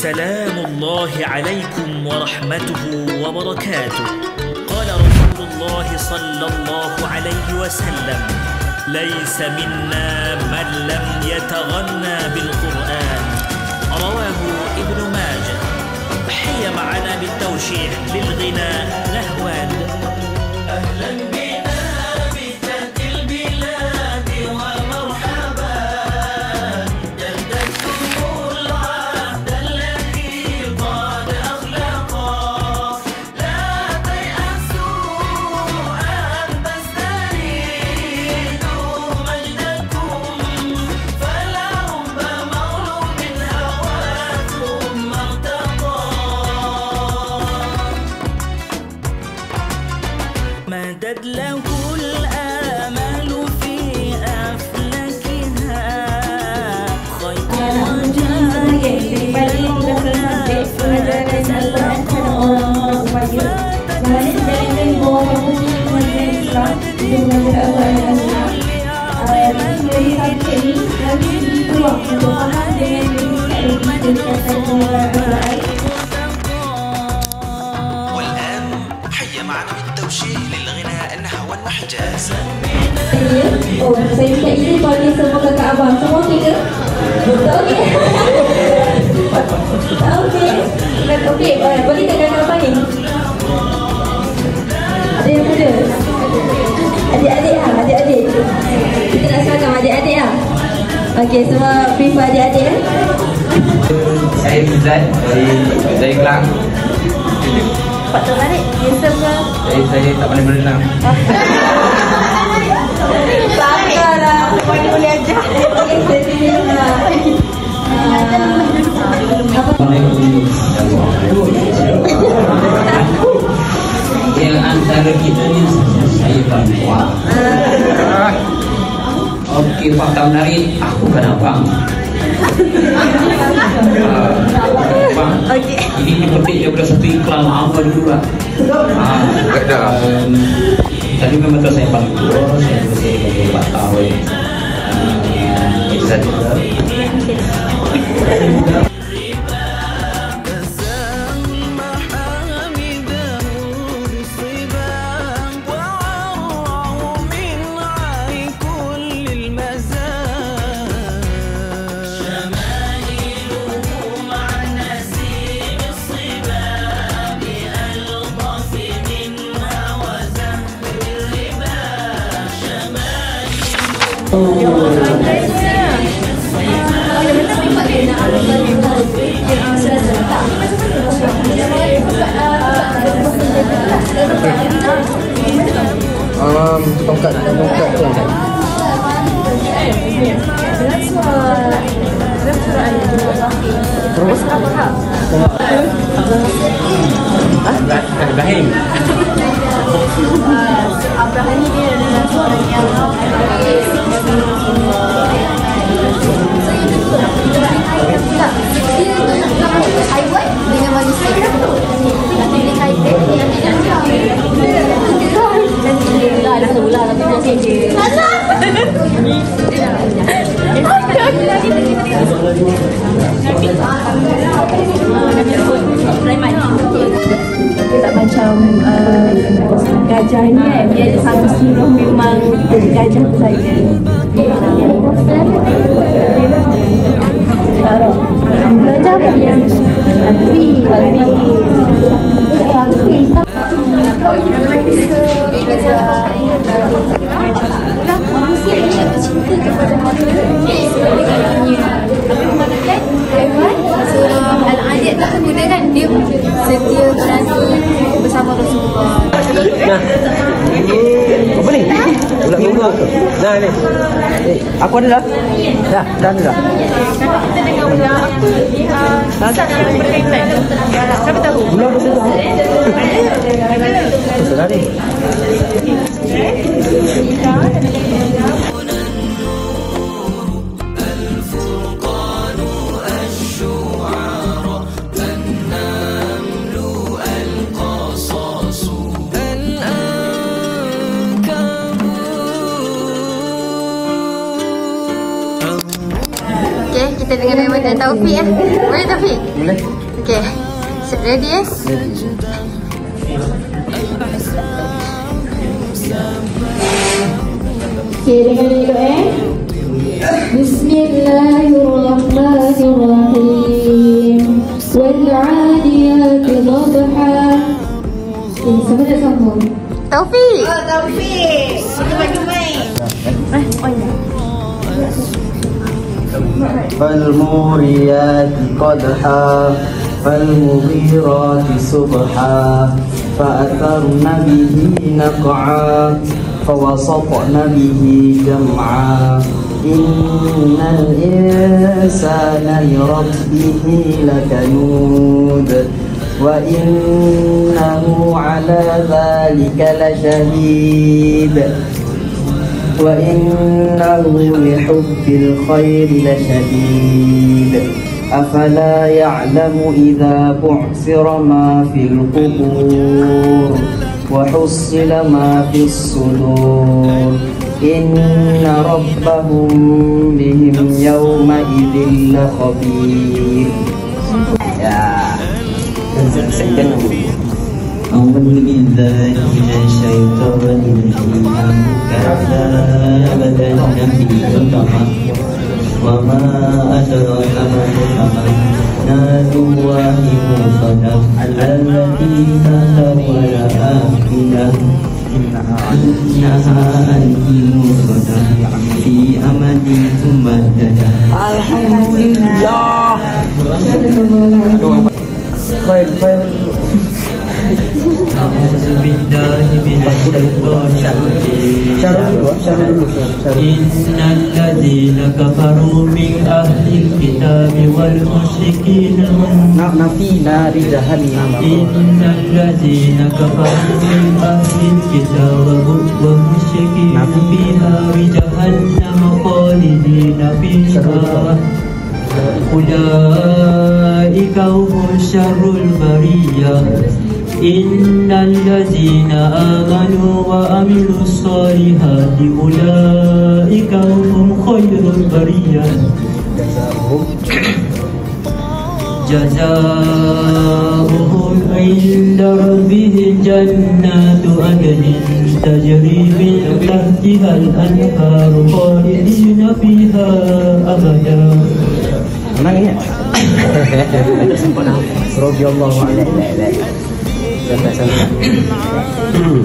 سلام الله عليكم ورحمته وبركاته. قال رسول الله صلى الله عليه وسلم: ليس منا من لم يتغنى بالقرآن. رواه ابن ماجه. حي معنا بالتوشيح للغناء نهوان. أهلا بنا بتات البلاد ومرحبا، جددتم العهد الذي قد أخلقا، لا تيأسوا أن تستريدوا مجدكم، فلرب مغلوب هواكم مرتقى. مدد له الآمال في أفلكها، خيط والآن حي معنا بالتوشيح للغناء نحوا وحجازا. Oh, saya minta izin bagi semua kakak abang. Semua okey ke? Okey. Okey. Okey, boleh tak kakak abang ni? Ada yang muda? Adik-adik lah, adik-adik. Kita nak seragam adik-adik lah. Okey, semua brief adik-adik lah. Saya Mizan dari Kelang. Pak tertarik? Biasa ke? Saya tak pandai berenang. Sabarlah, mana boleh ajar. Yang antara kita ni saya perempuan. Okey, fakta menarik, aku kan abang. Okey. Ini dipetik daripada satu iklan lama dulu lah. Tadi memang tu saya panggil tua, saya berusia 24 tahun. Itu saja. Tongkat tu. Terus Ibrahim. Abraham ni dia adalah seorang yang haiwan dengan manusia. Tapi dia kaitan dengan ada ular tapi dia saja. Tak macam gajah ni kan, dia ada satu suruh memang gajah tu saja. Gajah kan dia manusia yang cinta kepada manusia al-adik tak muda kan, dia setia berani bersama Rasulullah. Nah, apa ni? Ulat bunga ke? Nah ni. Aku ada dah. Dah ada dah. Kita dengan ular apa kisah yang berkaitan. Siapa tahu? Ular tu dah. Ada. Sudah ni. Kita dengan Taufik ya. Boleh Taufik? Boleh. Okay. Ready eh? Okay, dengan duduk Bismillahirrahmanirrahim. Wal-'adiyati dhabha. Siapa nak sambung? Taufik. Oh, Taufik. Kita bagi main. فالموريات قدحا فالمغيرات صبحا فأثرن به نقعا فوسطن به جمعا إن الإنسان لربه لكنود وإنه على ذلك لشهيد وإنه لحب الخير لشديد أفلا يعلم إذا بعثر ما في القبور وحصل ما في الصدور إن ربهم بهم يومئذ لخبير. أعوذ بالله من الشيطان الرجيم كذبت النبي وما أدراك ما الحطمة نار الله موقدة التي تطلع الأفئدة إنها ألقي موقدة في أمد ممددة. الحمد لله. أعوذ بالله من الشيطان الرجيم إن الذين كفروا من أهل الكتاب والمشركين في نار جهنم إن الذين كفروا من أهل الكتاب والمشركين في نار جهنم خالدين فيها أولئك هم شر البرية إن الذين آمنوا وعملوا الصالحات أولئك هم خير البرية جزاؤهم عند ربهم جنات عدن تجري من تحتها الأنهار خالدين فيها أبدا. رضي الله عنه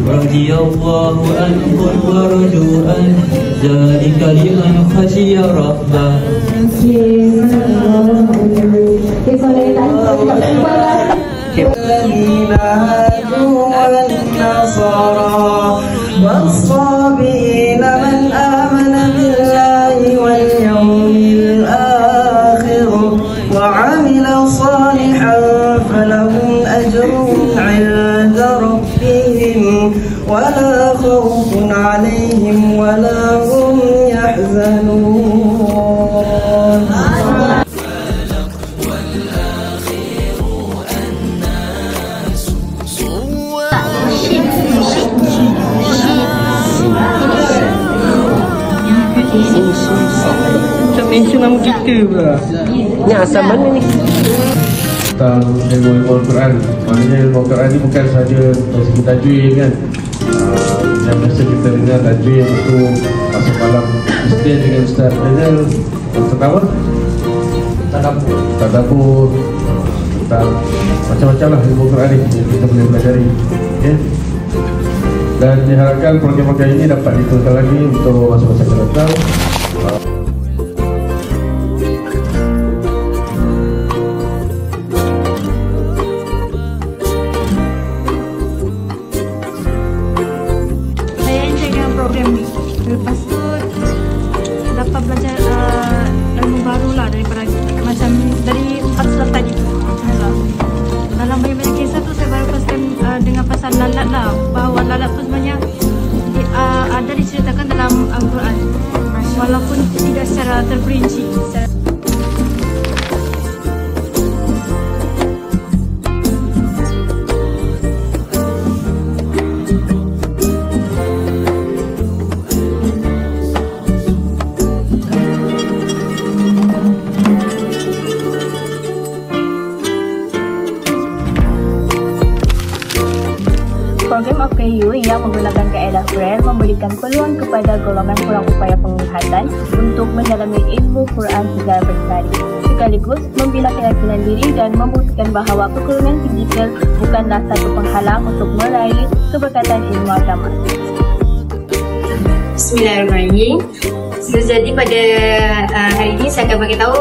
رضي الله عنه ورضوا عنه ذلك لمن خشي ربه. الذين هادوا والنصارى والصابئين من آمن بالله واليوم الآخر وعمل صالحا فلهم أجر عند ربهم ولا خوف عليهم ولا هم يحزنون. Mention nama kita pula. Ni asal mana ni? Tentang ilmu Al-Quran. Maknanya ilmu Al-Quran ni bukan sahaja dari segi tajwid kan. Yang biasa kita dengar tajwid itu masuk malam Istin dengan Ustaz Rizal. Pertama Tadabbur tentang macam-macam lah ilmu Al-Quran ni yang kita boleh pelajari, okay? Dan diharapkan program-program ini dapat diteruskan lagi untuk masa-masa akan datang. Lepas tu dapat belajar ilmu baru lah daripada macam dari 4 slot tadi. Dalam banyak-banyak kisah tu saya baru first time dengar pasal lalat lah, bahawa lalat tu sebenarnya ada diceritakan dalam Al-Quran walaupun tidak secara terperinci. OKU yang menggunakan kaedah Braille memberikan peluang kepada golongan kurang upaya penglihatan untuk mendalami ilmu Quran secara bersari, sekaligus membina keyakinan diri dan membuktikan bahawa kekurungan digital bukanlah satu penghalang untuk meraih keberkatan ilmu agama. Bismillahirrahmanirrahim. Jadi pada hari ini saya akan beritahu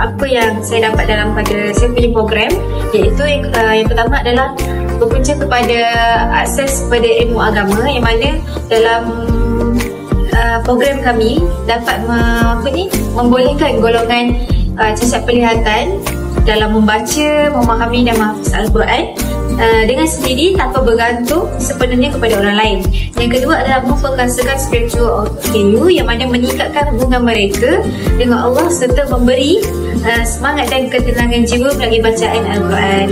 apa yang saya dapat dalam pada saya punya program, iaitu yang pertama adalah berpunca kepada akses kepada ilmu agama, yang mana dalam program kami dapat membolehkan golongan cacat penglihatan dalam membaca, memahami dan menghafaz Al-Quran dengan sendiri tanpa bergantung sepenuhnya kepada orang lain. Yang kedua adalah memperkasakan spiritual OKU, yang mana meningkatkan hubungan mereka dengan Allah serta memberi semangat dan ketenangan jiwa melalui bacaan Al-Quran.